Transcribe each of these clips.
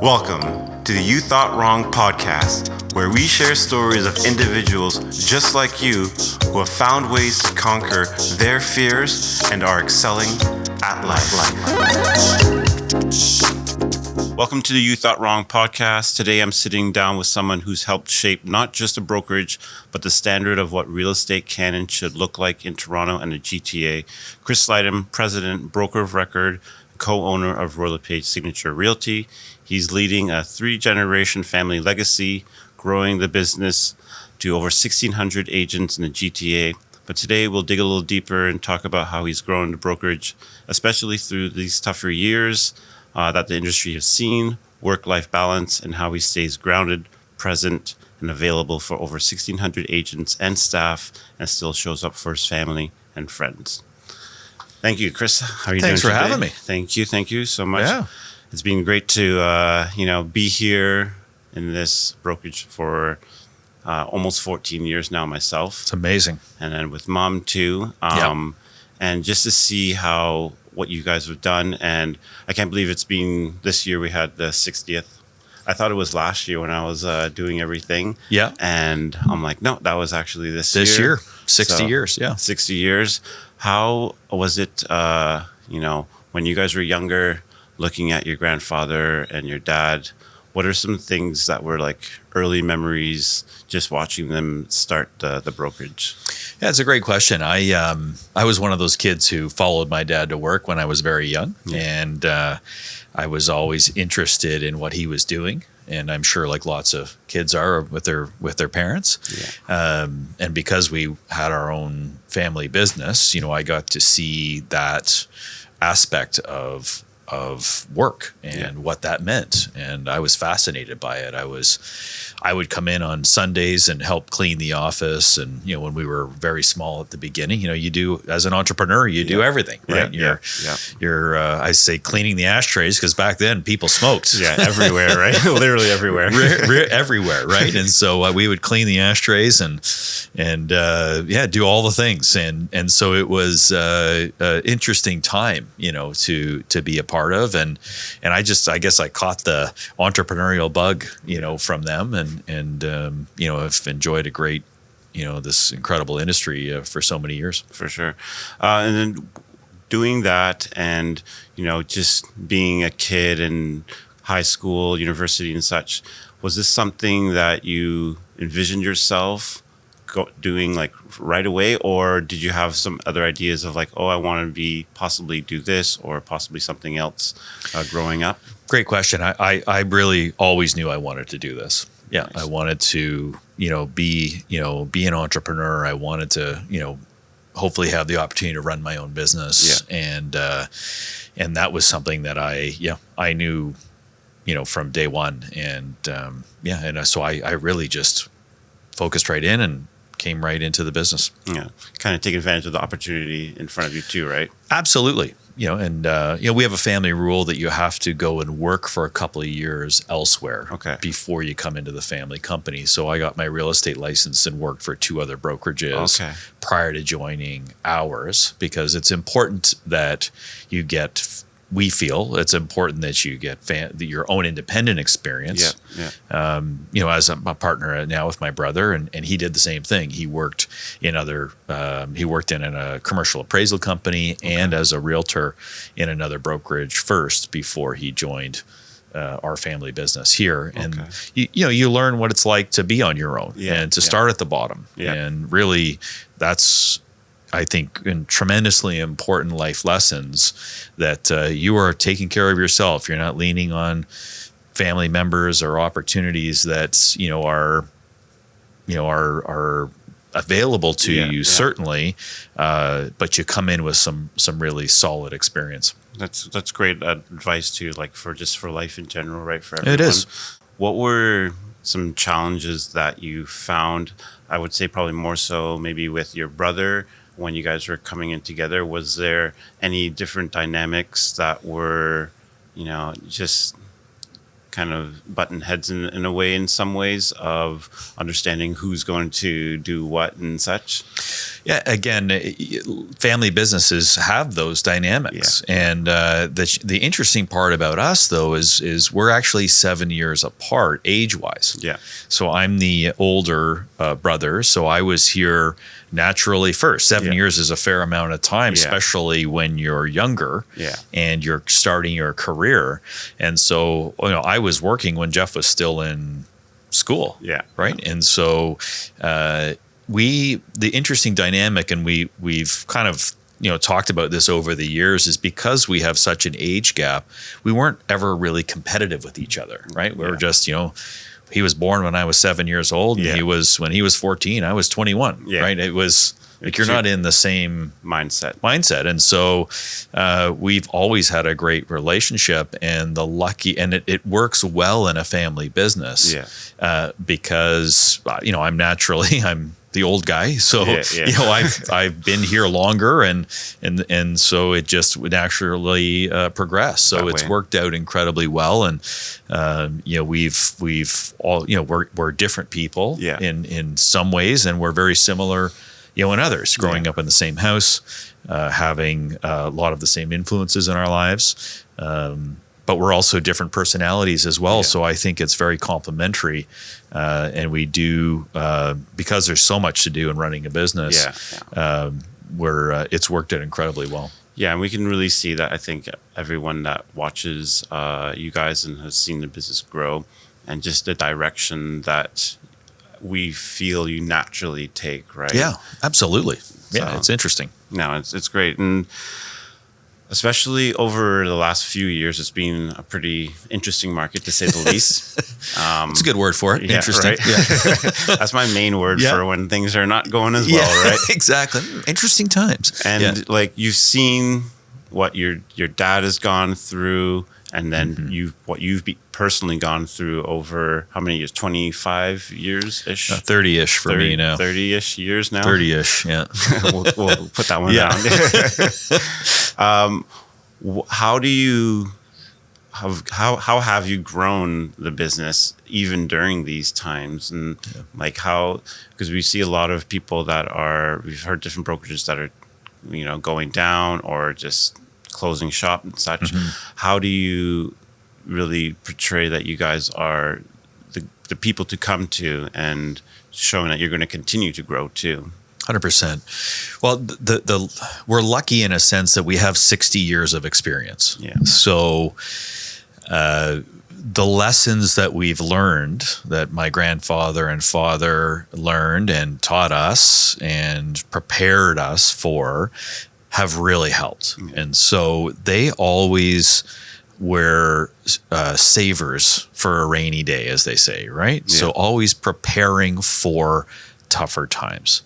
Welcome to the U Thought Wrong podcast, where we share stories of individuals just like you who have found ways to conquer their fears and are excelling at life. Welcome to the U Thought Wrong podcast. Today I'm sitting down with someone who's helped shape not just a brokerage, but the standard of what real estate can and should look like in Toronto and the GTA. Chris Slightham, president, broker of record, co-owner of Royal LePage Signature Realty. He's leading a 3-generation family legacy, growing the business to over 1,600 agents in the GTA. But today we'll dig a little deeper and talk about how he's grown the brokerage, especially through these tougher years that the industry has seen, work-life balance, and how he stays grounded, present, and available for over 1,600 agents and staff, and still shows up for his family and friends. Thank you, Chris. How are you doing today? Thanks for having me. Thank you so much. Yeah. It's been great to be here in this brokerage for almost 14 years now myself. It's amazing. And then with Mom too. And just to see what you guys have done. And I can't believe it's been this year. We had the 60th. I thought it was last year when I was doing everything. Yeah. And I'm like, no, that was actually this year. This year. 60 years. Yeah. 60 years. How was it, when you guys were younger, looking at your grandfather and your dad? What are some things that were like early memories just watching them start the brokerage? Yeah, it's a great question. I was one of those kids who followed my dad to work when I was very young, and I was always interested in what he was doing. And I'm sure, like lots of kids are with their parents, and because we had our own family business, I got to see that aspect of work and what that meant, and I was fascinated by it. I would come in on Sundays and help clean the office, and when we were very small at the beginning, you do, as an entrepreneur, you do everything, right? You're I say cleaning the ashtrays, because back then people smoked everywhere, right? Literally everywhere. Everywhere, right? And so we would clean the ashtrays and do all the things, and so it was an interesting time to be a part of, and I guess I caught the entrepreneurial bug from them, and have enjoyed a great this incredible industry for so many years. For sure. And then doing that, and just being a kid in high school, university and such, was this something that you envisioned yourself doing like right away, or did you have some other ideas of like, I want to possibly do this or possibly something else growing up? Great question. I really always knew I wanted to do this. Yeah. Nice. I wanted to, be an entrepreneur. I wanted to, hopefully have the opportunity to run my own business. And that was something that I knew, from day one. And, so I really just focused right in and came right into the business. Yeah. Kind of take advantage of the opportunity in front of you too, right? Absolutely. We have a family rule that you have to go and work for a couple of years elsewhere before you come into the family company. So I got my real estate license and worked for 2 other brokerages prior to joining ours, because it's important that you get, we feel it's important that you get your own independent experience. As I'm a partner now with my brother, and he did the same thing. He worked in a commercial appraisal company and as a realtor in another brokerage first before he joined our family business here. And you learn what it's like to be on your own and to start at the bottom. And really, that's, I think, in tremendously important life lessons that you are taking care of yourself. You're not leaning on family members or opportunities that are available to you, certainly, but you come in with some really solid experience. That's great advice too, like for life in general, right? For everyone. It is. What were some challenges that you found? I would say probably more so maybe with your brother when you guys were coming in together. Was there any different dynamics that were, just kind of button heads in a way, in some ways, of understanding who's going to do what and such? Yeah, again, family businesses have those dynamics. Yeah. And the interesting part about us, though, is we're actually 7 years apart age-wise. Yeah. So I'm the older brother, so I was here naturally first. 7 years is a fair amount of time, especially when you're younger and you're starting your career. And so, I was working when Jeff was still in school. Yeah. Right. And so the interesting dynamic, and we've kind of talked about this over the years, is because we have such an age gap, we weren't ever really competitive with each other, right? We were just, he was born when I was 7 years old, and when he was 14, I was 21, right? It was like you're not in the same mindset. And so we've always had a great relationship, and it works well in a family business because, I'm the old guy. So, I've been here longer and so it just would naturally progress. So it's worked out incredibly well. And, we've all, we're different people in some ways, and we're very similar, in others, growing up in the same house, having a lot of the same influences in our lives. But we're also different personalities as well. Yeah. So I think it's very complementary. And we do, because there's so much to do in running a business, it's worked out incredibly well. Yeah, and we can really see that. I think everyone that watches you guys and has seen the business grow, and just the direction that we feel you naturally take, right? Yeah, absolutely. Yeah, it's interesting. No, it's great. And especially over the last few years, it's been a pretty interesting market, to say the least. It's a good word for it. Yeah, interesting. Right? Yeah. That's my main word for when things are not going as well, right? Exactly. Interesting times. And like, you've seen what your dad has gone through, and then what you've personally gone through over how many years? 25 years-ish? 30-ish for me now. 30-ish years now? 30-ish, yeah. we'll put that one down. How have you grown the business even during these times? And because we see a lot of people we've heard different brokerages that are, going down or just closing shop and such. How do you really portray that you guys are the people to come to, and showing that you're going to continue to grow too? 100%. Well, we're lucky in a sense that we have 60 years of experience. Yeah. So the lessons that we've learned, that my grandfather and father learned and taught us and prepared us for, have really helped. Yeah. And so they always were savers for a rainy day, as they say, right? Yeah. So always preparing for tougher times.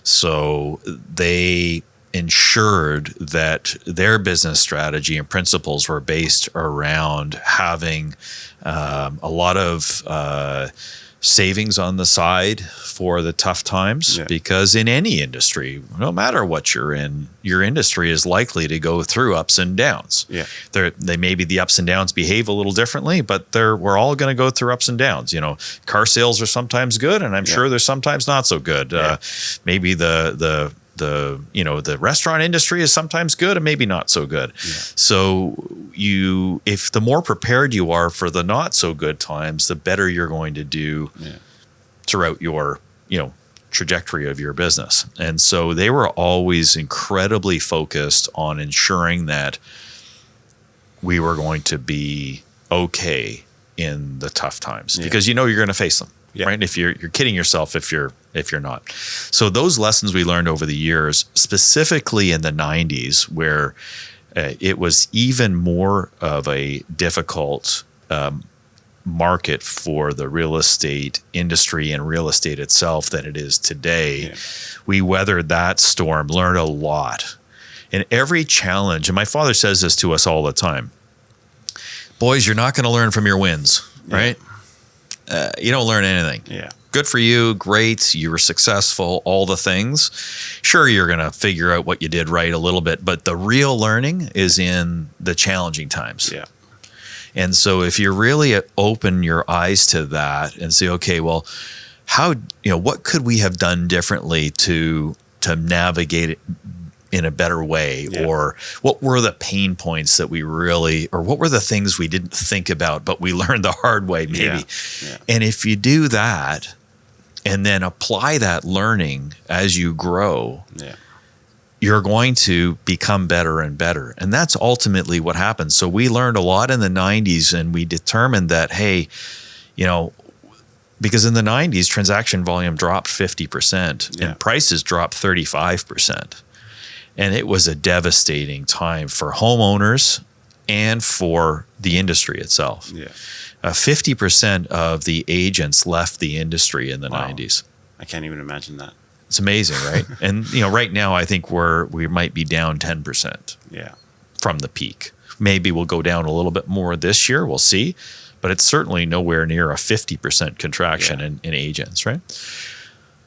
So they ensured that their business strategy and principles were based around having a lot of savings on the side for the tough times, because in any industry, no matter what you're in, your industry is likely to go through ups and downs. Yeah. Maybe the ups and downs behave a little differently, but we're all going to go through ups and downs. Car sales are sometimes good, and I'm sure they're sometimes not so good. Maybe the restaurant industry is sometimes good and maybe not so good. Yeah. So if the more prepared you are for the not so good times, the better you're going to do throughout your, trajectory of your business. And so they were always incredibly focused on ensuring that we were going to be okay in the tough times, because you're going to face them. Yeah. Right? If you're kidding yourself if you're not. So those lessons we learned over the years, specifically in the 90s, where it was even more of a difficult market for the real estate industry and real estate itself than it is today. Yeah. We weathered that storm, learned a lot. And every challenge, and my father says this to us all the time, boys, you're not going to learn from your wins, right? You don't learn anything. Yeah. Good for you. Great. You were successful. All the things. Sure, you're going to figure out what you did right a little bit, but the real learning is in the challenging times. Yeah. And so if you really open your eyes to that and say, okay, well, how, what could we have done differently to navigate it in a better way? Or what were the pain points that we really, or what were the things we didn't think about, but we learned the hard way maybe. And if you do that and then apply that learning as you grow, you're going to become better and better. And that's ultimately what happens. So we learned a lot in the 90s, and we determined that, hey, because in the 90s, transaction volume dropped 50% and prices dropped 35%. And it was a devastating time for homeowners and for the industry itself. 50% of the agents left the industry in the 90s. I can't even imagine that. It's amazing, right? And right now I think we might be down 10% from the peak. Maybe we'll go down a little bit more this year. We'll see. But it's certainly nowhere near a 50% contraction in agents, right?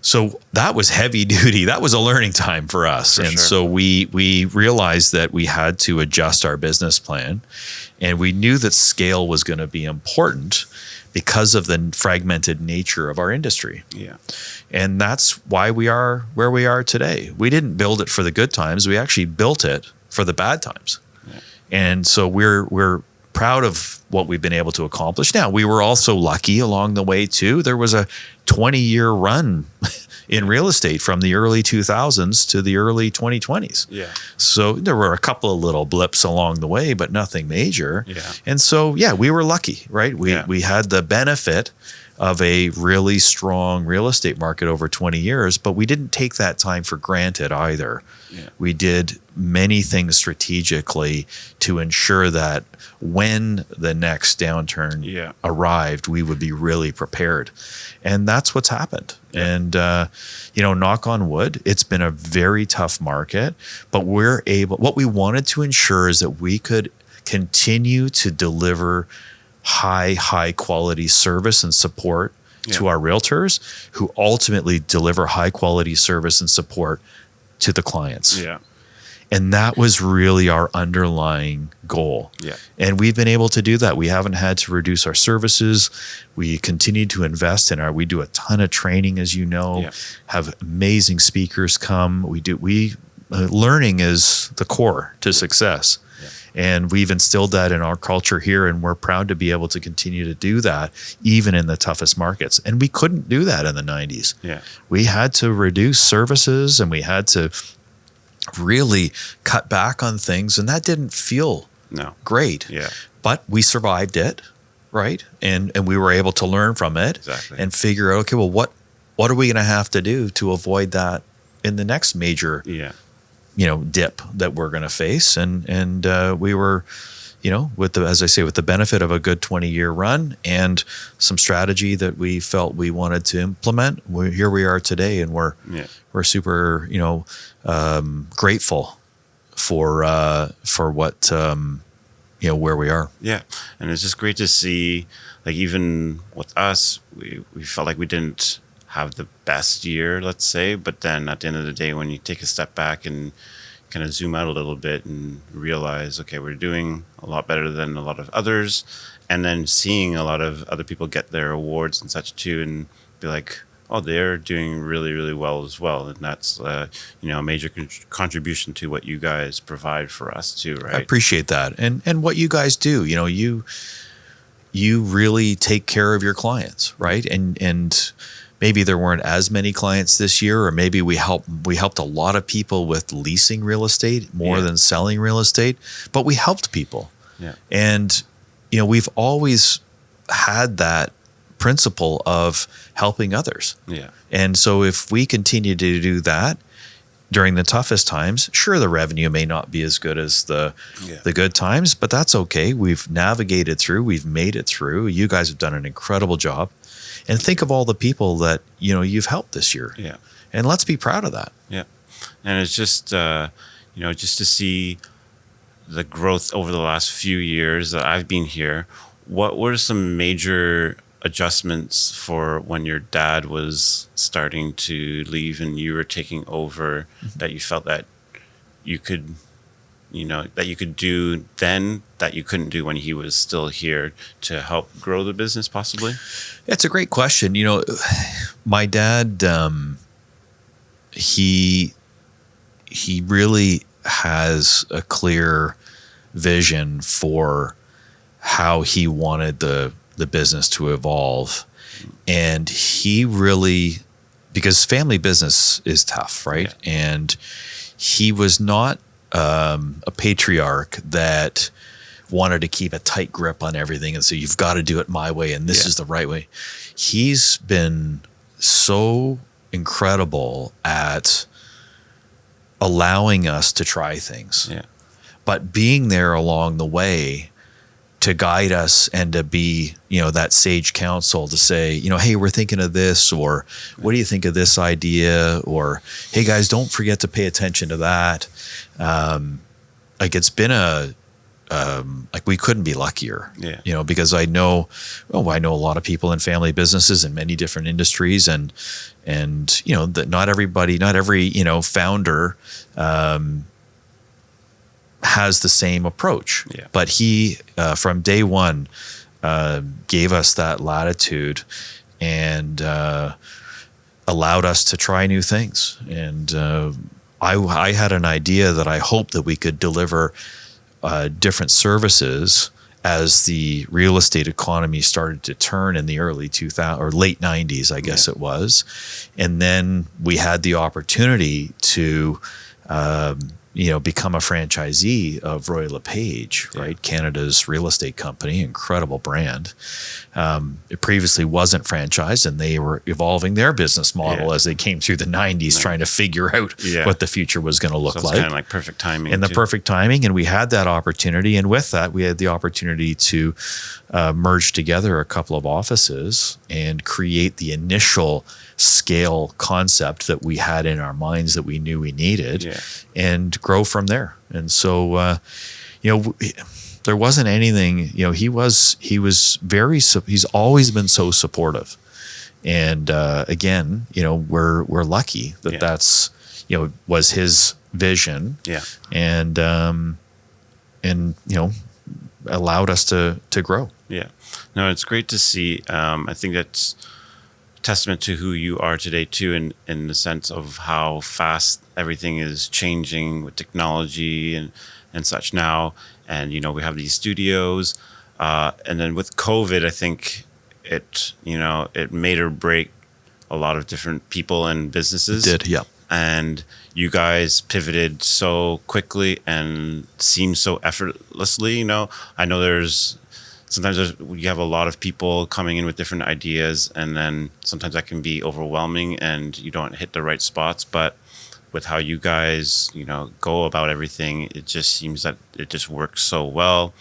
So that was heavy duty. That was a learning time for us. So we realized that we had to adjust our business plan. And we knew that scale was going to be important because of the fragmented nature of our industry. And that's why we are where we are today. We didn't build it for the good times. We actually built it for the bad times. And so we're proud of what we've been able to accomplish. Now, we were also lucky along the way too. There was a 20-year run in real estate from the early 2000s to the early 2020s. So there were a couple of little blips along the way, but nothing major. And so, we were lucky, right? We had the benefit of a really strong real estate market over 20 years, but we didn't take that time for granted either. We did many things strategically to ensure that when the next downturn arrived, we would be really prepared. And that's what's happened. And, knock on wood, it's been a very tough market, but what we wanted to ensure is that we could continue to deliver high quality service and support to our realtors, who ultimately deliver high quality service and support to the clients. And that was really our underlying goal. And we've been able to do that. We haven't had to reduce our services. We continue to invest in we do a ton of training, as you know, have amazing speakers come. Learning is the core to success. And we've instilled that in our culture here, and we're proud to be able to continue to do that even in the toughest markets. And we couldn't do that in the 90s. We had to reduce services, and we had to really cut back on things, and that didn't feel great. But we survived it, right? And we were able to learn from it and figure out, okay, well, what are we going to have to do to avoid that in the next major dip that we're going to face. And we were, with the benefit of a good 20-year run and some strategy that we felt we wanted to implement, here we are today, and we're super, grateful for what, where we are. And it's just great to see, like, even with us, we felt like we didn't have the best year, let's say, but then at the end of the day, when you take a step back and kind of zoom out a little bit and realize, okay, we're doing a lot better than a lot of others, and then seeing a lot of other people get their awards and such too, and be like, oh, they're doing really, really well as well. And that's, a major contribution to what you guys provide for us too, right? I appreciate that. And what you guys do, you really take care of your clients, right? And maybe there weren't as many clients this year, or maybe we helped a lot of people with leasing real estate more than selling real estate, but we helped people. And, we've always had that principle of helping others. And so if we continue to do that during the toughest times, sure, the revenue may not be as good as the good times, but that's okay. We've navigated through, we've made it through. You guys have done an incredible job. And think of all the people that, you've helped this year. And let's be proud of that. And it's just, just to see the growth over the last few years that I've been here. What were some major adjustments for when your dad was starting to leave and you were taking over, that you felt that you could that you could do then that you couldn't do when he was still here to help grow the business possibly? It's a great question. My dad, he really has a clear vision for how he wanted the business to evolve. And he really, because family business is tough, right? Yeah. And he was not a patriarch that wanted to keep a tight grip on everything and so you've got to do it my way and this is the right way. He's been so incredible at allowing us to try things, but being there along the way to guide us and to be, that sage counsel to say, hey, we're thinking of this, or what do you think of this idea? Or, hey guys, don't forget to pay attention to that. It's been we couldn't be luckier, because I know a lot of people in family businesses in many different industries and that not every founder, has the same approach, but he, from day one, gave us that latitude and, allowed us to try new things. And, I had an idea that I hoped that we could deliver different services as the real estate economy started to turn in the early 2000s or late 90s, I guess it was. And then we had the opportunity to, become a franchisee of Royal LePage, right? Canada's real estate company, incredible brand. It previously wasn't franchised, and they were evolving their business model as they came through the 90s, trying to figure out what the future was going to look like. Kind of like perfect timing. And the perfect timing, and we had that opportunity. And with that, we had the opportunity to merge together a couple of offices and create the initial scale concept that we had in our minds that we knew we needed, and grow from there. And so, there wasn't anything, he's always been so supportive. And, again, we're lucky that that's, was his vision, and allowed us to grow. Yeah. No, it's great to see. I think that's testament to who you are today too, in the sense of how fast everything is changing with technology and such now. And, we have these studios, and then with COVID, I think it made or break a lot of different people and businesses. It did. Yeah. And you guys pivoted so quickly and seemed so effortlessly. I know sometimes you have a lot of people coming in with different ideas, and then sometimes that can be overwhelming and you don't hit the right spots. But with how you guys, go about everything, it just seems that it just works so well.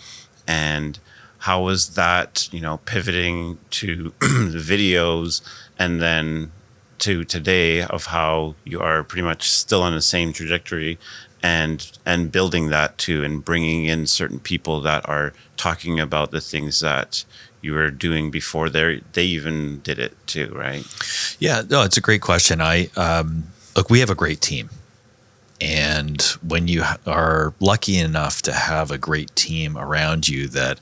And how was that, pivoting to the videos and then to today of how you are pretty much still on the same trajectory and building that too, and bringing in certain people that are talking about the things that you were doing before they even did it too, right? Yeah, no, it's a great question. Look, we have a great team. And when you are lucky enough to have a great team around you that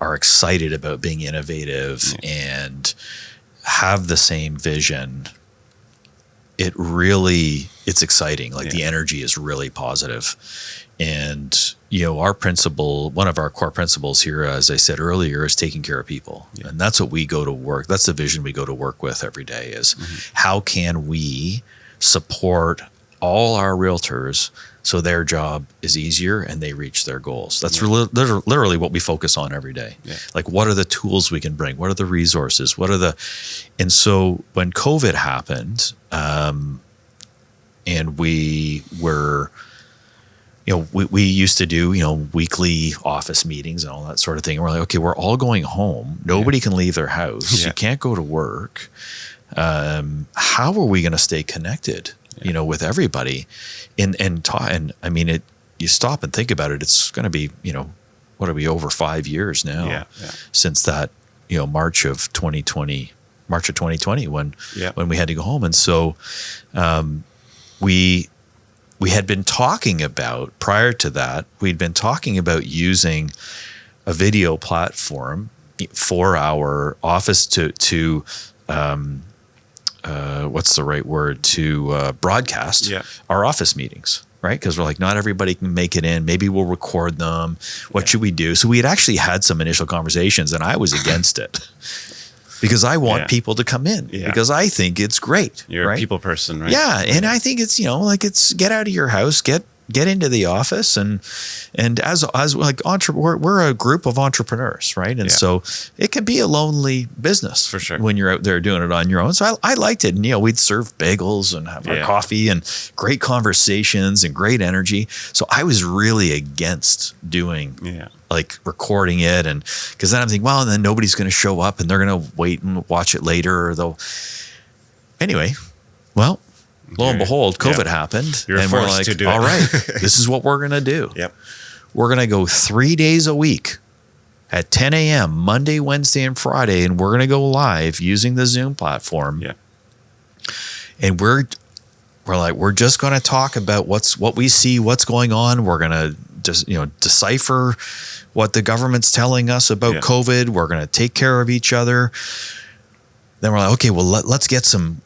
are excited about being innovative and have the same vision, it's exciting. Like the energy is really positive. And, one of our core principles here, as I said earlier, is taking care of people. Yeah. And that's what we go to work. That's the vision we go to work with every day is how can we support all our realtors so their job is easier and they reach their goals. That's literally what we focus on every day. Yeah. Like, what are the tools we can bring? What are the resources? And so when COVID happened, and we were, we used to do, weekly office meetings and all that sort of thing. And we're like, okay, we're all going home. Nobody can leave their house. You can't go to work. How are we going to stay connected, with everybody? And I mean, you stop and think about it. It's going to be, what are we, over 5 years now since that, March of 2020 when we had to go home. And so, we we had been talking about, prior to that, we'd been talking about using a video platform for our office to what's the right word, to broadcast our office meetings, right? Because we're like, not everybody can make it in. Maybe we'll record them. What should we do? So we had actually had some initial conversations, and I was against it. Because I want people to come in because I think it's great. You're a people person, right? Yeah. And I think it's, it's get out of your house, get into the office and as like we're a group of entrepreneurs, right? And so it can be a lonely business for sure when you're out there doing it on your own. So I liked it. And, we'd serve bagels and have our coffee and great conversations and great energy. So I was really against doing like recording it. And because then I'm thinking, well, and then nobody's going to show up and they're going to wait and watch it later. Or they'll anyway, well, lo and behold, COVID happened. And we're like, all right, this is what we're going to do. We're going to go 3 days a week at 10 a.m., Monday, Wednesday, and Friday. And we're going to go live using the Zoom platform. And we're just going to talk about what we see, what's going on. We're going to just, decipher what the government's telling us about COVID. We're going to take care of each other. Then we're like, okay, well, let's get some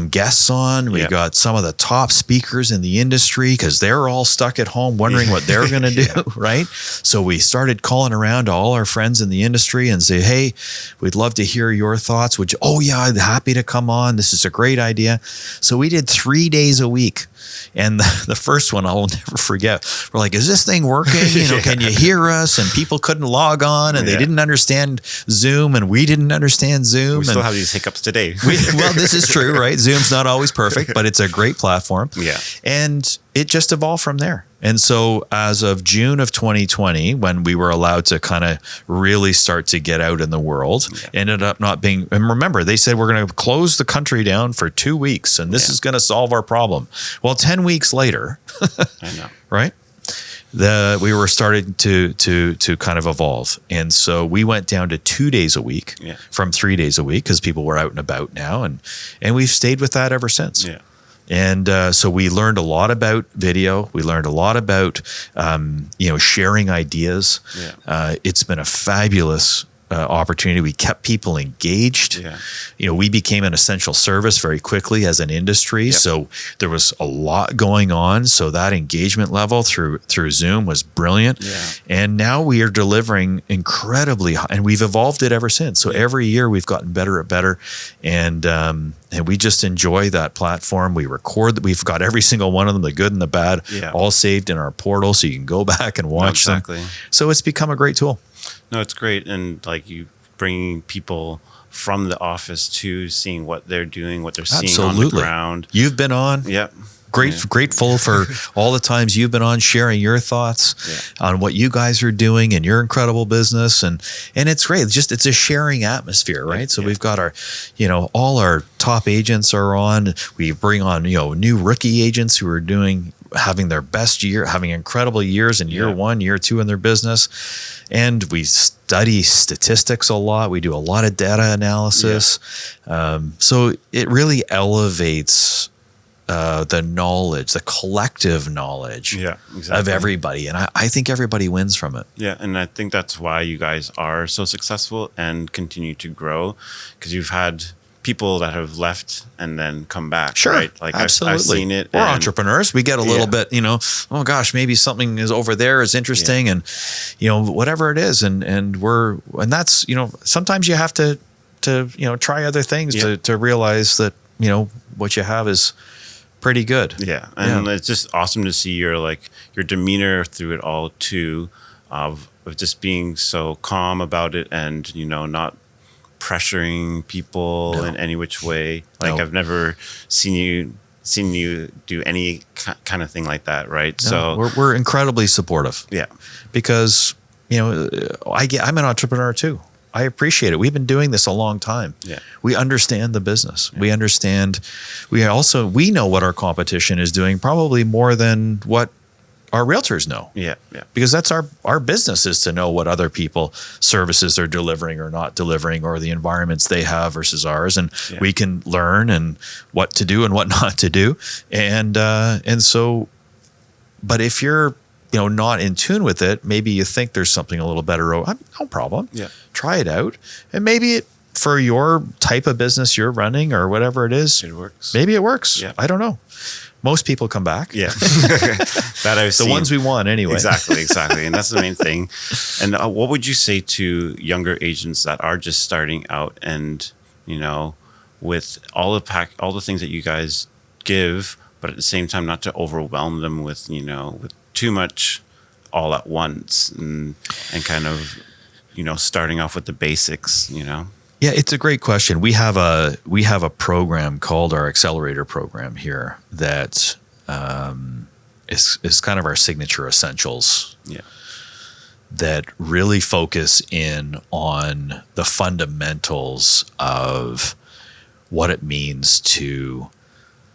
guests on. We got some of the top speakers in the industry because they're all stuck at home wondering what they're going to do, right? So we started calling around to all our friends in the industry and say, hey, we'd love to hear your thoughts. I'm happy to come on. This is a great idea. So we did 3 days a week. And the first one I'll never forget. We're like, is this thing working? Can you hear us? And people couldn't log on and they didn't understand Zoom and we didn't understand Zoom. We still have these hiccups today. Well, this is true, right? Zoom's not always perfect, but it's a great platform. And it just evolved from there. And so as of June of 2020, when we were allowed to kind of really start to get out in the world, ended up not being, and remember, they said we're going to close the country down for 2 weeks and this is going to solve our problem. Well, 10 weeks later, I know. Right? We were starting to kind of evolve. And so we went down to 2 days a week from 3 days a week because people were out and about now. And we've stayed with that ever since. And so we learned a lot about video. We learned a lot about, sharing ideas. It's been a fabulous opportunity. We kept people engaged. We became an essential service very quickly as an industry. So there was a lot going on. So that engagement level through Zoom was brilliant. And now we are delivering incredibly high, and we've evolved it ever since. So every year we've gotten better and better. And we just enjoy that platform. We record, we've got every single one of them, the good and the bad, all saved in our portal. So you can go back and watch them. So it's become a great tool. No, it's great. And like you bringing people from the office to seeing what they're doing, what they're seeing on the ground. You've been on. Grateful for all the times you've been on sharing your thoughts on what you guys are doing and your incredible business. And it's great. It's a sharing atmosphere, right? So we've got our, all our top agents are on. We bring on, new rookie agents who are having their best year, having incredible years in year 1, year 2 in their business. And we study statistics a lot. We do a lot of data analysis. So it really elevates the knowledge, the collective knowledge of everybody. And I think everybody wins from it. Yeah. And I think that's why you guys are so successful and continue to grow, because you've had people that have left and then come back. Right? Like absolutely. I've seen it. We're entrepreneurs. We get a little bit, oh gosh, maybe something is over there is interesting and, whatever it is. And that's, sometimes you have to try other things to realize that, what you have is pretty good. And it's just awesome to see your demeanor through it all too, of just being so calm about it and, not pressuring people in any which way. I've never seen you do any kind of thing like that, right? So we're incredibly supportive. Because I'm an entrepreneur too. I appreciate it. We've been doing this a long time. We understand the business. We understand. We know what our competition is doing, probably more than what our realtors know. Because that's our business, is to know what other people services are delivering or not delivering, or the environments they have versus ours. And we can learn and what to do and what not to do. And so But if you're, not in tune with it, maybe you think there's something a little better. No problem. Yeah. Try it out. And maybe for your type of business you're running or whatever it is, it works. Maybe it works. Yeah. I don't know. Most people come back. Yeah. That I've seen. The ones we want anyway. Exactly. And that's the main thing. And what would you say to younger agents that are just starting out and, with all the things that you guys give, but at the same time not to overwhelm them with, with too much all at once and kind of, starting off with the basics, Yeah, it's a great question. We have a program called our Accelerator Program here that is kind of our signature essentials. Yeah. That really focus in on the fundamentals of what it means to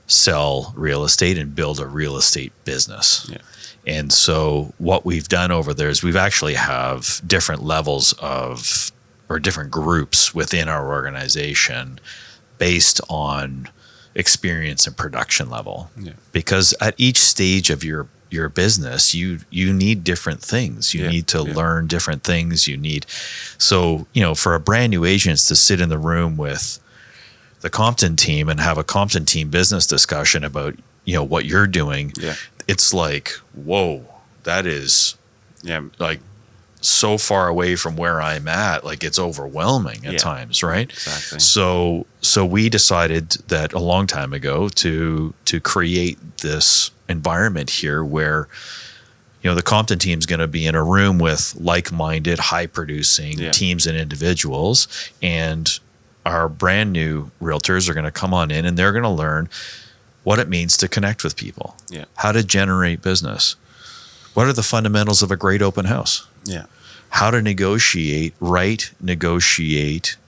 sell real estate and build a real estate business. Yeah. And so what we've done over there is we've actually have different levels of, or different groups within our organization based on experience and production level. Yeah. Because at each stage of your business, you need different things. You need to learn different things. So, for a brand new agent to sit in the room with the Compton team and have a Compton team business discussion about, what you're doing, it's like, whoa, that is like so far away from where I'm at. Like it's overwhelming at times, right? Exactly. So we decided that a long time ago to create this environment here where, the Compton team is going to be in a room with like-minded, high-producing teams and individuals, and our brand new realtors are going to come on in and they're going to learn what it means to connect with people, how to generate business, what are the fundamentals of a great open house, how to negotiate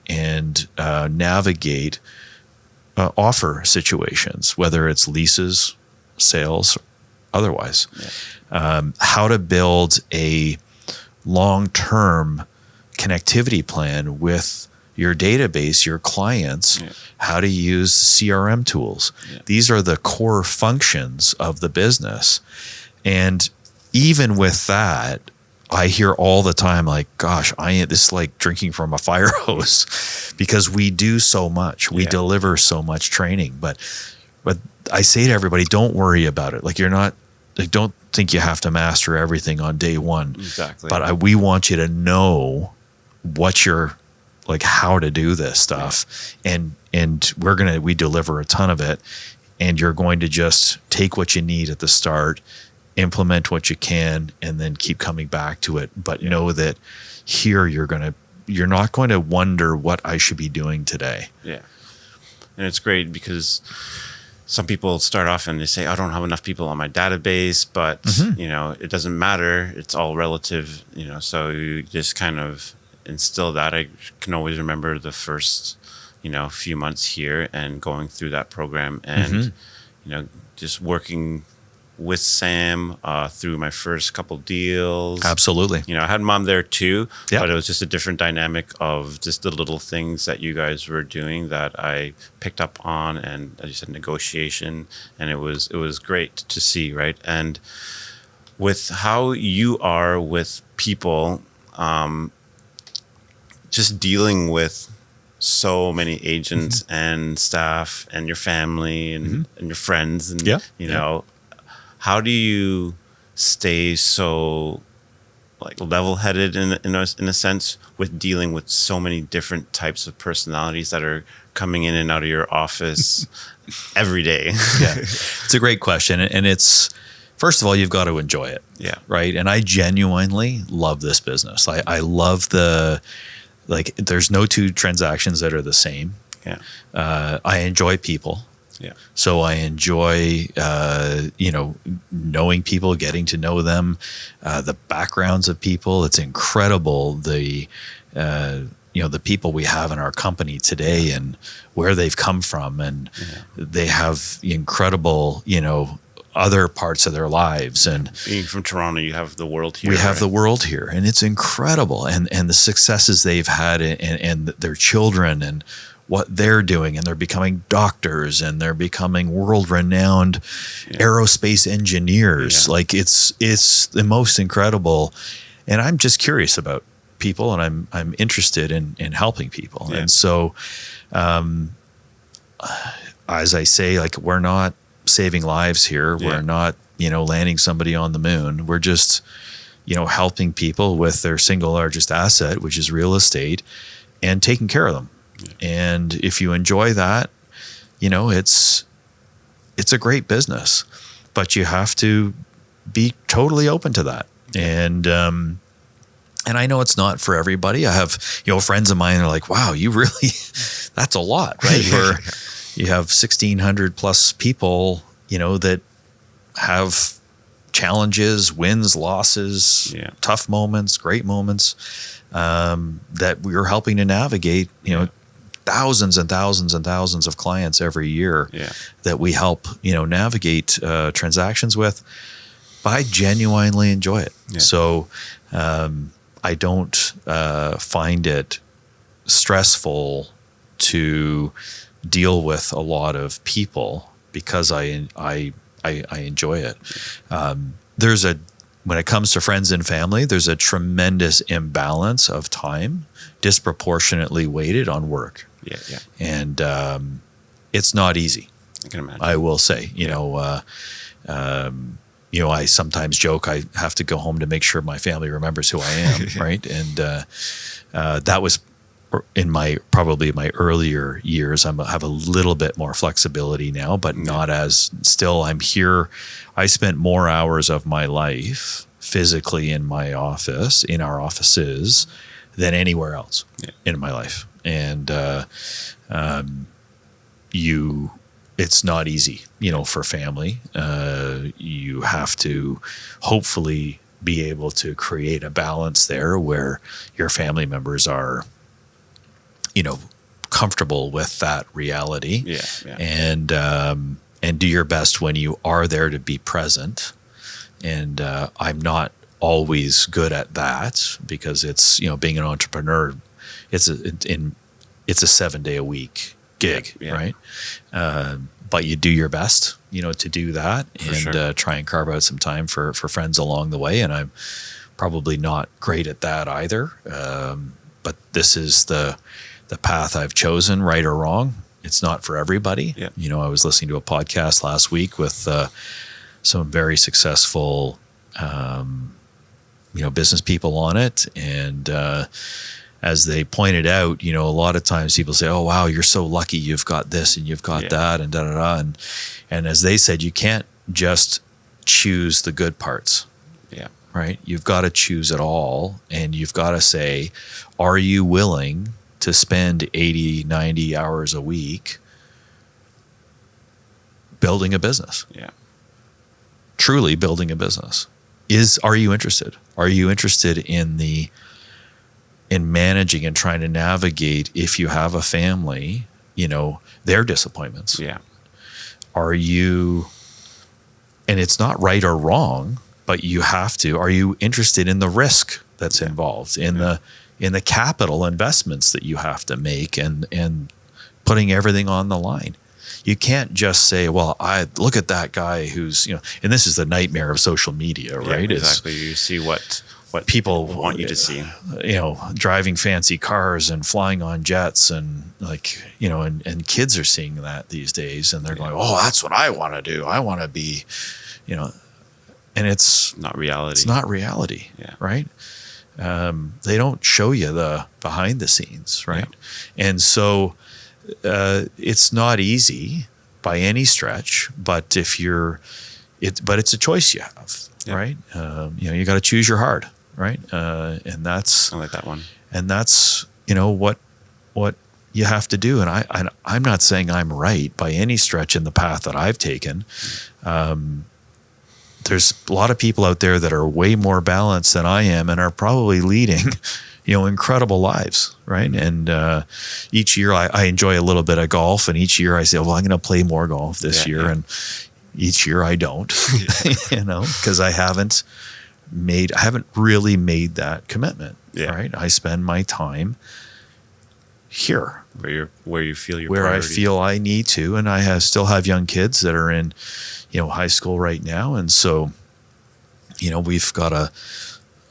and navigate offer situations, whether it's leases, sales, otherwise, how to build a long-term connectivity plan with your database, your clients, how to use CRM tools. These are the core functions of the business. And even with that, I hear all the time, like, gosh, this is like drinking from a fire hose because we do so much. We deliver so much training. But I say to everybody, don't worry about it. Like don't think you have to master everything on day one. Exactly. But we want you to know how to do this stuff. And we deliver a ton of it. And you're going to just take what you need at the start, implement what you can, and then keep coming back to it. But know that here you're not going to wonder what I should be doing today. Yeah. And it's great because some people start off and they say, I don't have enough people on my database, but it doesn't matter. It's all relative, so you just kind of instill that. I can always remember the first, few months here and going through that program and, just working with Sam through my first couple deals. Absolutely. I had Mom there too, but it was just a different dynamic of just the little things that you guys were doing that I picked up on, and as you said, negotiation, and it was great to see, right? And with how you are with people, just dealing with so many agents and staff and your family and your friends and how do you stay so level-headed in a sense with dealing with so many different types of personalities that are coming in and out of your office every day? It's a great question, and it's, first of all, you've got to enjoy it. Right. And I genuinely love this business. I love there's no two transactions that are the same. I enjoy people. So I enjoy, knowing people, getting to know them, the backgrounds of people. It's incredible the people we have in our company today and where they've come from, and they have incredible, other parts of their lives. And being from Toronto, you have the world here. We have the world here, and it's incredible. And the successes they've had and their children and what they're doing, and they're becoming doctors, and they're becoming world-renowned aerospace engineers. Like it's the most incredible. And I'm just curious about people, and I'm interested in helping people. And so, as I say, like, we're not saving lives here. We're not, landing somebody on the moon. We're just, helping people with their single largest asset, which is real estate, and taking care of them. And if you enjoy that, it's a great business, but you have to be totally open to that. And I know it's not for everybody. I have, friends of mine are like, wow, you really, that's a lot, right? Where you have 1,600 plus people, that have challenges, wins, losses, tough moments, great moments, that we're helping to navigate, thousands and thousands and thousands of clients every year that we help, navigate transactions with. But I genuinely enjoy it. So I don't find it stressful to deal with a lot of people because I enjoy it. When it comes to friends and family, there's a tremendous imbalance of time disproportionately weighted on work. And it's not easy. I can imagine. I will say, I sometimes joke I have to go home to make sure my family remembers who I am, right? And that was in probably my earlier years. I have a little bit more flexibility now, but not as. Still, I'm here. I spent more hours of my life physically in my office, in our offices, than anywhere else in my life. And it's not easy, for family. You have to hopefully be able to create a balance there where your family members are, comfortable with that reality. And do your best when you are there to be present. And I'm not always good at that because it's, being an entrepreneur, it's a 7-day a week gig, right? But you do your best, to do that and try and carve out some time for friends along the way. And I'm probably not great at that either. But this is the path I've chosen, right or wrong. It's not for everybody. I was listening to a podcast last week with some very successful, business people on it. And as they pointed out, a lot of times people say, oh, wow, you're so lucky you've got this and you've got that and da-da-da. And as they said, you can't just choose the good parts. Right? You've got to choose it all. And you've got to say, are you willing to spend 80, 90 hours a week building a business? Truly building a business. Are you interested? Are you interested in managing and trying to navigate, if you have a family, their disappointments? Are you, and it's not right or wrong, but you have to, are you interested in the risk that's involved, in the capital investments that you have to make and putting everything on the line? You can't just say, well, I look at that guy who's, and this is the nightmare of social media, right? Exactly. You see what people want you to see, driving fancy cars and flying on jets and and kids are seeing that these days and they're going, oh, that's what I want to do. I want to be, and it's not reality. It's not reality. Right. They don't show you the behind the scenes. Right. And so, it's not easy by any stretch, but but it's a choice you have, right? You got to choose your heart, right? And that's, I like that one. And that's, what you have to do. And I'm not saying I'm right by any stretch in the path that I've taken. There's a lot of people out there that are way more balanced than I am and are probably leading incredible lives, right? And each year I enjoy a little bit of golf, and each year I say, well, I'm going to play more golf this year. And each year I don't, because I haven't really made that commitment, right? I spend my time here. Where you feel your where priorities. I feel I need to, and I still have young kids that are in, high school right now, and so, we've got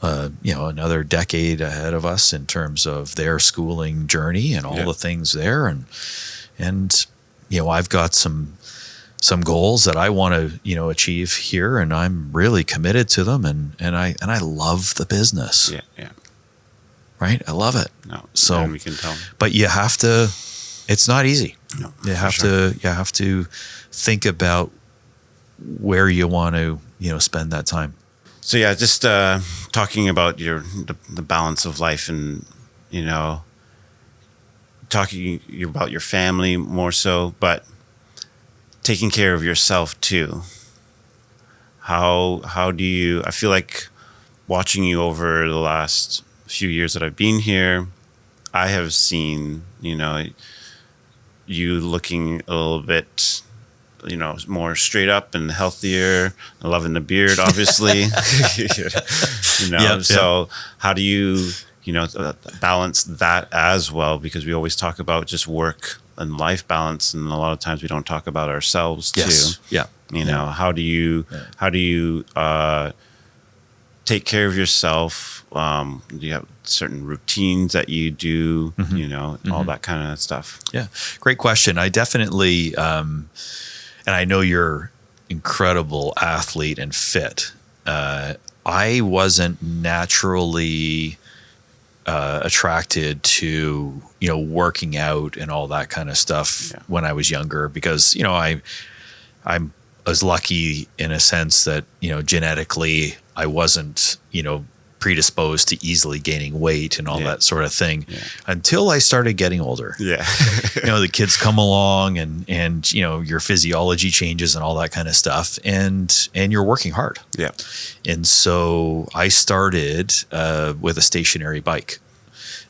another decade ahead of us in terms of their schooling journey and all the things there, and I've got some goals that I want to achieve here, and I'm really committed to them, and I love the business. Yeah. Right, I love it. No, so we can tell. But you have to. It's not easy. No, you have to think about where you want to spend that time. So yeah, just talking about the balance of life, and talking about your family more so, but taking care of yourself too. How do you? I feel like watching you over the last few years that I've been here, I have seen you looking a little bit more straight up and healthier, loving the beard, obviously. So how do you balance that as well? Because we always talk about just work and life balance, and a lot of times we don't talk about ourselves too. How do you take care of yourself? Do you have certain routines that you do, all that kind of stuff? Yeah. Great question. I definitely, and I know you're incredible athlete and fit. I wasn't naturally attracted to, working out and all that kind of stuff when I was younger, because, I was lucky in a sense that, genetically I wasn't, predisposed to easily gaining weight and all that sort of thing until I started getting older. The kids come along and your physiology changes and all that kind of stuff, and you're working hard. And so I started with a stationary bike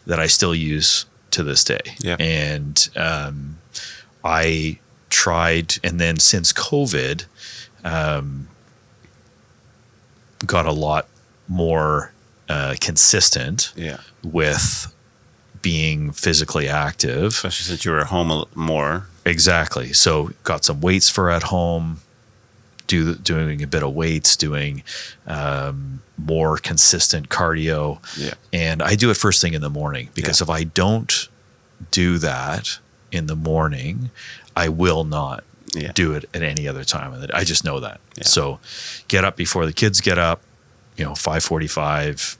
that I still use to this day. And I tried, and then since COVID, got a lot more consistent with being physically active. Especially since you were at home more. Exactly. So got some weights for at home, doing a bit of weights, doing more consistent cardio. And I do it first thing in the morning, because if I don't do that in the morning, I will not do it at any other time. And I just know that. So get up before the kids get up, 5:45,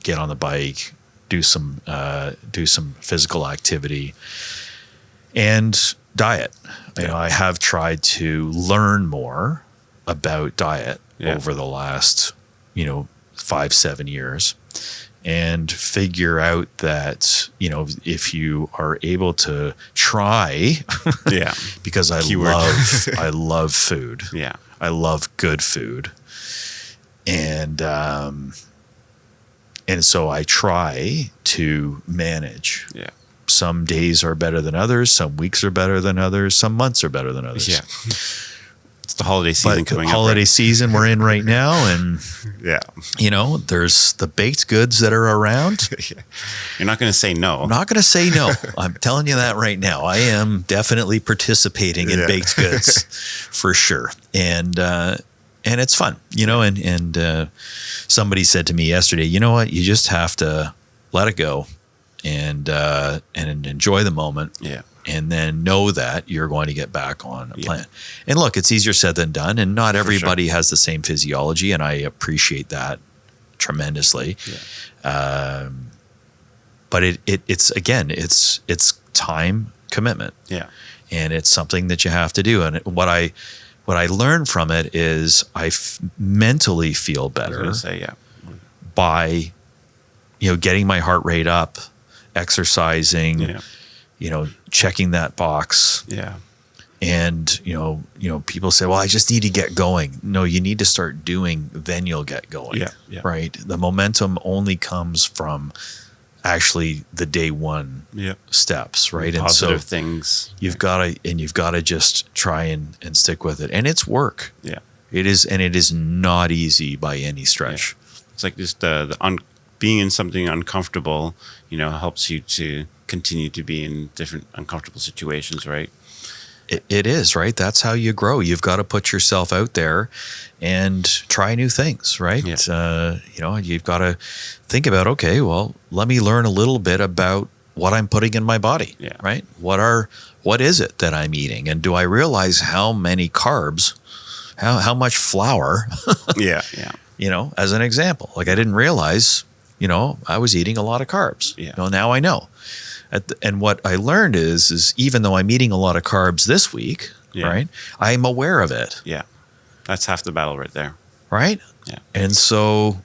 get on the bike, do some physical activity, and diet. I have tried to learn more about diet over the last, 5-7 years, and figure out that, if you are able to try, because I love food. I love good food. And so I try to manage. Some days are better than others. Some weeks are better than others. Some months are better than others. It's the holiday season coming up. Holiday season we're in right now, and there's the baked goods that are around. You're not going to say no. I'm not going to say no. I'm telling you that right now. I am definitely participating in baked goods for sure. And it's fun, and somebody said to me yesterday, you know what, you just have to let it go and enjoy the moment. And then know that you're going to get back on a plan. And look, it's easier said than done, and not everybody has the same physiology, and I appreciate that tremendously. But it's time commitment. And it's something that you have to do. And what I learned from it is I mentally feel better by, getting my heart rate up, exercising, checking that box. And, people say, well, I just need to get going. No, you need to start doing, then you'll get going. Right. The momentum only comes from actually the day one steps, right? Positive and so things. You've got to just try and stick with it. And it's work. It is, and it is not easy by any stretch. It's like just being in something uncomfortable, helps you to continue to be in different uncomfortable situations, right? It is, right? That's how you grow. You've got to put yourself out there and try new things, right? Yeah. You've got to think about, okay, well, let me learn a little bit about what I'm putting in my body, right? What is it that I'm eating? And do I realize how many carbs, how much flour? Yeah. As an example, like I didn't realize, I was eating a lot of carbs. Yeah. Now I know. And what I learned is even though I'm eating a lot of carbs this week, right, I'm aware of it. Yeah. That's half the battle right there. Right? Yeah. And so,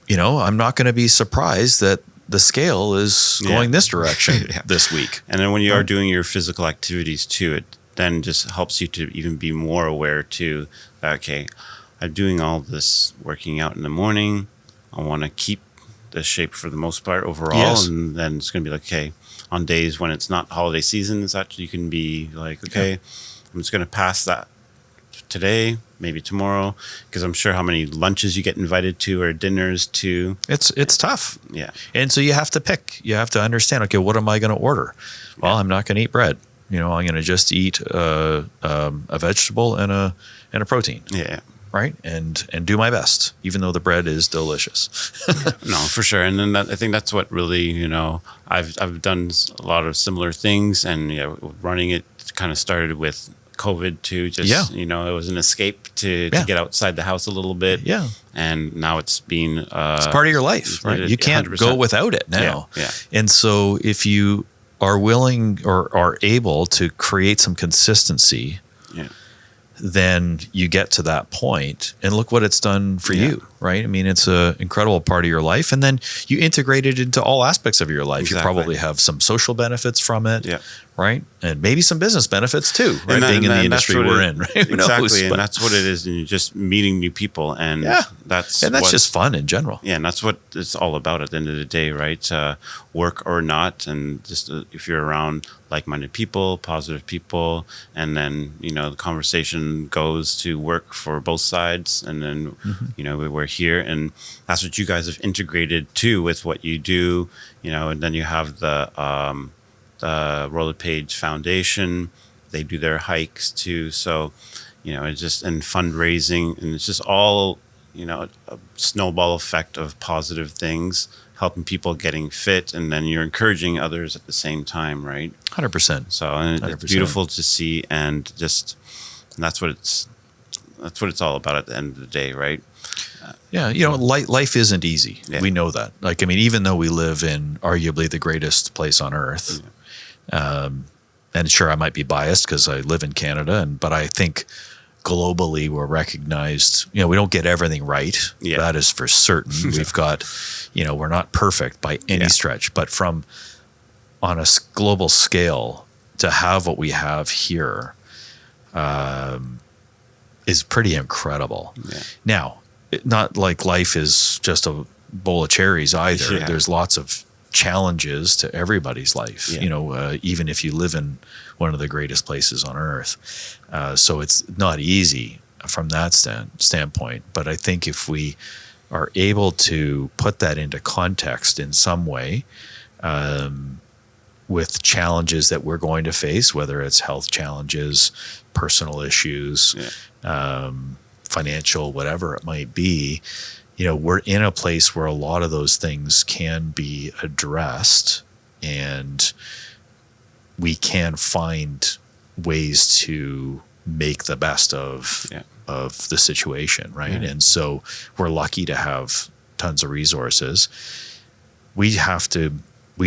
I'm not going to be surprised that the scale is going this direction this week. And then when you are doing your physical activities too, it then just helps you to even be more aware too, that, okay, I'm doing all this working out in the morning. I want to keep the shape for the most part overall. Yes. And then it's going to be like, okay, on days when it's not holiday season, it's actually, you can be like, okay, I'm just going to pass that today, maybe tomorrow, because I'm sure how many lunches you get invited to or dinners to. It's tough. Yeah. And so you have to pick. You have to understand, okay, what am I going to order? Well, I'm not going to eat bread. I'm going to just eat a vegetable and a protein. Yeah. Right. And do my best, even though the bread is delicious. No, for sure. And then I think that's what really, I've done a lot of similar things, and running it kind of started with COVID too. Just, it was an escape to get outside the house a little bit. Yeah. And now it's been, it's part of your life, right? You can't 100%. go without it now. Yeah. And so if you are willing or are able to create some consistency, then you get to that point, and look what it's done for you, right? I mean, it's an incredible part of your life, and then you integrate it into all aspects of your life. Exactly. You probably have some social benefits from it, right? And maybe some business benefits too, right? Being in the industry we're in, right? Exactly, and that's what it is, and you're just meeting new people, and that's just fun in general. Yeah, and that's what it's all about at the end of the day, right? Work or not, and just if you're around like-minded people, positive people, and then the conversation goes to work for both sides, and then we're here, and that's what you guys have integrated too with what you do, and then you have the Royal LePage Foundation. They do their hikes too, so it's just, and fundraising, and it's just all a snowball effect of positive things, helping people getting fit, and then you're encouraging others at the same time, right? 100%. So, and it's beautiful to see, and that's what it's all about at the end of the day, right? Life isn't easy. Yeah. We know that. Like, I mean, even though we live in arguably the greatest place on earth, and sure, I might be biased because I live in Canada, but I think globally we're recognized. We don't get everything right. Yeah. That is for certain. We've got, we're not perfect by any stretch, but on a global scale, to have what we have here is pretty incredible. Yeah. Now, not like life is just a bowl of cherries either. Yeah. There's lots of challenges to everybody's life, even if you live in one of the greatest places on earth. So it's not easy from that standpoint. But I think if we are able to put that into context in some way, with challenges that we're going to face, whether it's health challenges, personal issues, financial, whatever it might be, we're in a place where a lot of those things can be addressed, and we can find ways to make the best of the situation, right? Yeah. And so we're lucky to have tons of resources. We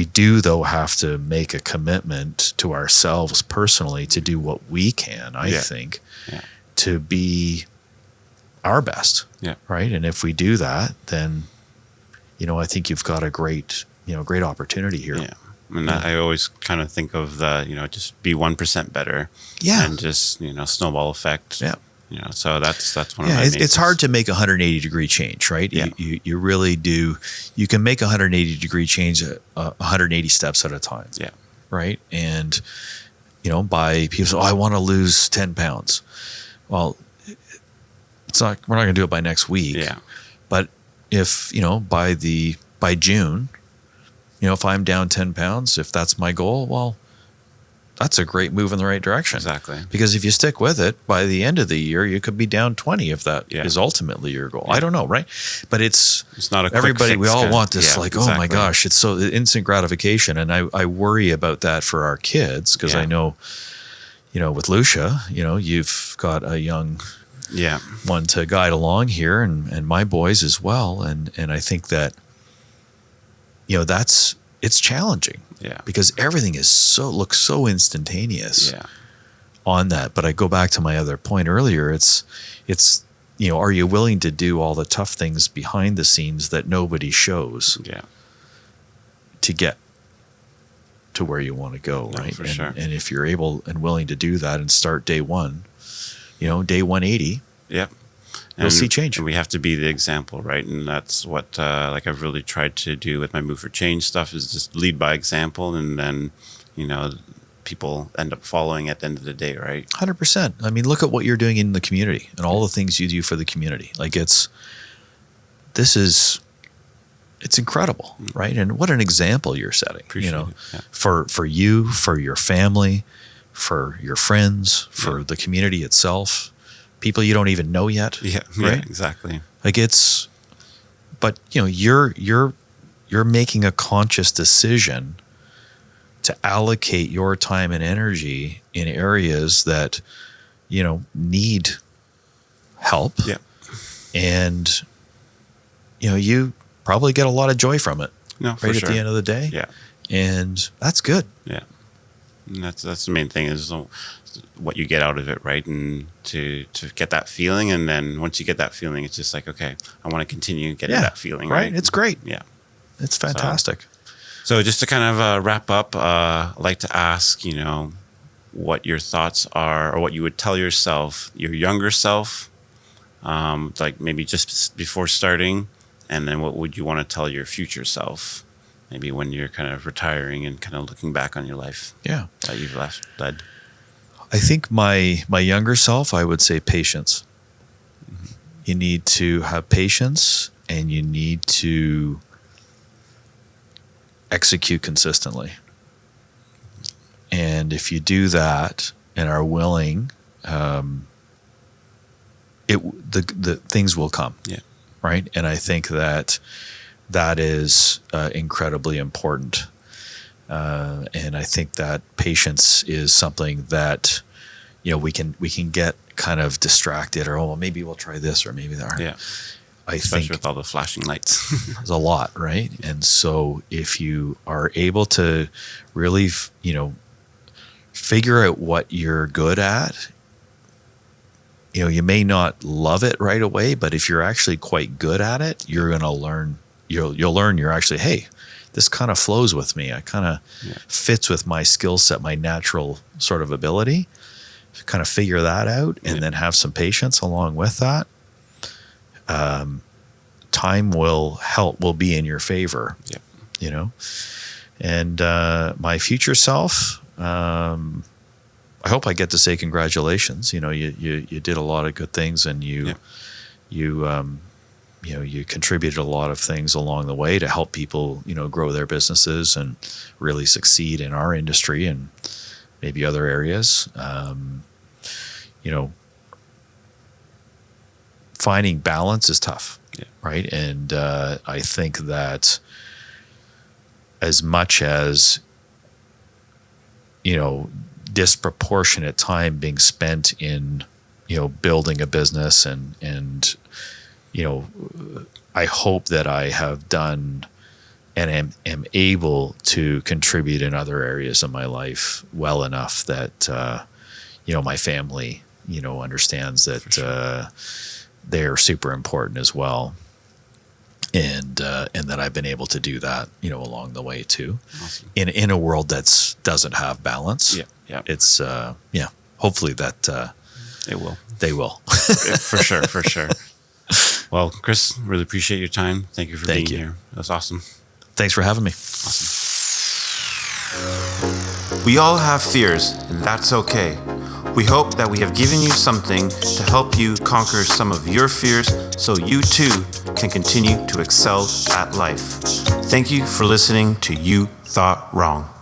do though have to make a commitment to ourselves personally to do what we can, I think, to be our best. Yeah. Right. And if we do that, then, I think you've got a great opportunity here. Yeah. And I always kind of think of the, just be 1% better. Yeah. And just, snowball effect. Yeah. So that's one of my it's hard to make a 180-degree change, right? Yeah. You really do. You can make a 180-degree change 180 steps at a time. Yeah. Right. And, by people say, I want to lose 10 pounds. Well, we're not going to do it by next week. Yeah. But if, by June, if I'm down 10 pounds, if that's my goal, well, that's a great move in the right direction. Exactly. Because if you stick with it, by the end of the year, you could be down 20 if that is ultimately your goal. I don't know, right? But it's not a quick everybody. Fix, we all want this, oh my gosh, it's so instant gratification, and I worry about that for our kids because I know, with Lucia, you've got a young one to guide along here, and my boys as well, and I think that it's challenging. Yeah. Because everything looks so instantaneous on that. But I go back to my other point earlier. It's are you willing to do all the tough things behind the scenes that nobody shows to get to where you want to go, right? For sure. And if you're able and willing to do that and start day one, day 180. Yep. You'll see change. And we have to be the example, right? And that's what I've really tried to do with my Move for Change stuff is just lead by example, and then people end up following at the end of the day, right? 100%. I mean, look at what you're doing in the community and all the things you do for the community. Like it's incredible, right? And what an example you're setting. Appreciate it. For you, for your family, for your friends, for the community itself. People you don't even know yet. Yeah, right? Exactly. Like but you're making a conscious decision to allocate your time and energy in areas that, need help. Yeah. And, you probably get a lot of joy from it. No, right at the end of the day. Yeah. And that's good. Yeah. And that's the main thing is what you get out of it, right? And to get that feeling, and then once you get that feeling, it's just like, okay, I want to continue getting that feeling, right? It's great. Yeah, it's fantastic. So just to kind of wrap up, I'd like to ask, what your thoughts are, or what you would tell yourself, your younger self, like maybe just before starting, and then what would you want to tell your future self, maybe when you're kind of retiring and kind of looking back on your life that you've led. I think my younger self, I would say patience. Mm-hmm. You need to have patience, and you need to execute consistently. And if you do that and are willing, the things will come. Yeah. Right. And I think that is incredibly important. And I think that patience is something that, we can get kind of distracted, or, well, maybe we'll try this, or maybe that. Yeah. Especially think with all the flashing lights. There's a lot, right? And so if you are able to really, figure out what you're good at, you may not love it right away, but if you're actually quite good at it, you're going to learn. You'll learn you're actually, hey, this kind of flows with me. I kind of fits with my skill set, my natural sort of ability. Kind of figure that out, and then have some patience along with that. Time will be in your favor. Yeah. And my future self, I hope I get to say congratulations. You did a lot of good things, and you contributed a lot of things along the way to help people, grow their businesses and really succeed in our industry and maybe other areas. Finding balance is tough, right? And I think that as much as, disproportionate time being spent in, building a business and I hope that I have done and am able to contribute in other areas of my life well enough that, my family, understands that they're super important as well. And that I've been able to do that, along the way too. Awesome. In a world that doesn't have balance. Yeah. It's, hopefully that it will. They will. For sure. Well, Chris, really appreciate your time. Thank you for being here. That was awesome. Thanks for having me. Awesome. We all have fears, and that's okay. We hope that we have given you something to help you conquer some of your fears so you too can continue to excel at life. Thank you for listening to You Thought Wrong.